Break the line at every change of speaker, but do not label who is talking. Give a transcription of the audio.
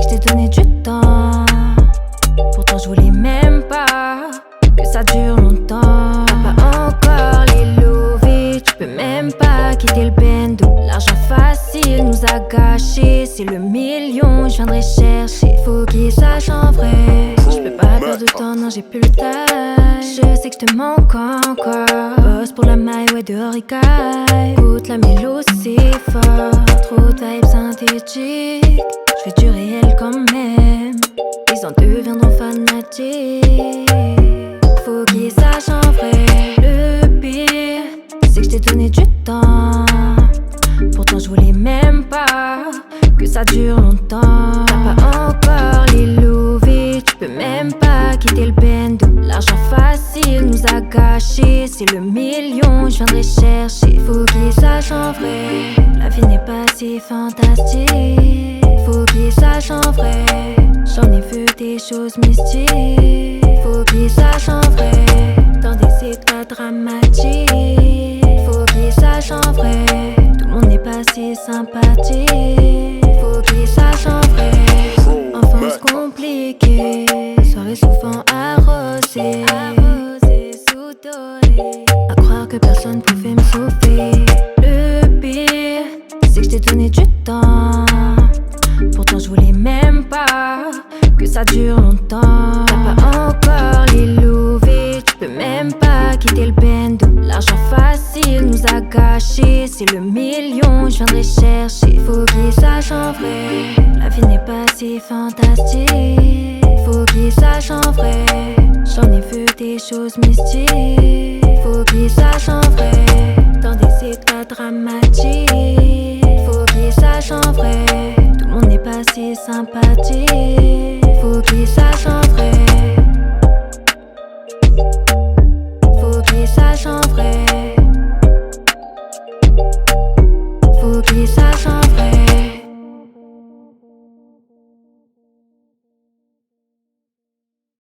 que je t'ai donné du temps. Pourtant je voulais même pas que ça dure longtemps. T'as pas encore les lovés, tu peux même pas quitter le bendo. L'argent facile nous a gâchés, c'est le million je viendrai chercher. Faut qu'il sache en vrai, je peux pas perdre de temps, non j'ai plus le time. Je sais que je te manque encore. Bosse pour la maille, ouais dehors il caille. Écoute la mélo c'est fort, trop de vibes synthétiques. Je fais du réel quand même, ils en deviendront fanatiques. Faut qu'ils sachent en vrai. Le pire, c'est que je t'ai donné du temps. Pourtant je voulais même pas que ça dure longtemps. T'as pas encore les lovés, tu peux même pas quitter le bendo. L'argent facile nous a gâchés, c'est le million je viendrai chercher. Faut qu'ils sachent en vrai, la vie n'est pas si fantastique. Faut qu'ils sachent en vrai, j'en ai vu des choses mystiques. Faut qu'ils sachent en vrai, dans des états dramatiques. Faut qu'ils sachent en vrai, tout le monde n'est pas si sympathique. Faut qu'ils sachent en vrai, enfance compliquée, soirée souvent arrosée, sous doré. À croire que personne pouvait me sauver. Le pire, c'est que je t'ai donné du temps. Pourtant je voulais même pas que ça dure longtemps. T'as pas encore les lovés, tu peux même pas quitter le bendo. L'argent facile nous a gâchés, c'est le million je viendrai chercher. Faut qu'ils sachent en vrai, la vie n'est pas si fantastique. Faut qu'ils sachent en vrai, j'en ai vu des choses mystiques. Faut qu'ils sachent en vrai, dans des états dramatiques. Faut qu'ils sachent en vrai, tout le monde n'est pas si sympathique. Faut qu'ils sachent en vrai. Faut qu'ils sachent en vrai. Faut qu'ils sachent en vrai.